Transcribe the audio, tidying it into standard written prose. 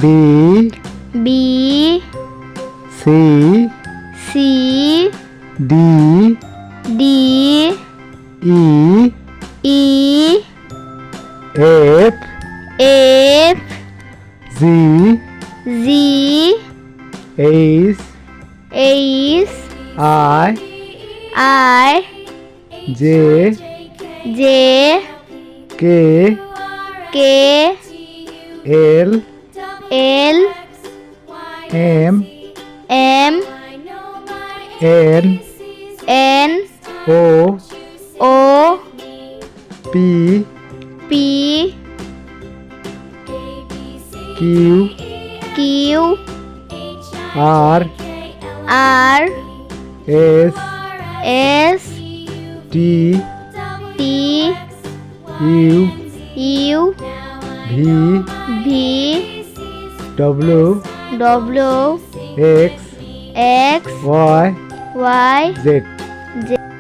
B B C C D D E E F F Z Z H H I I J J K K L L M M N N O O P P Q Q R R S S T T U U V V W W X X Y Y Z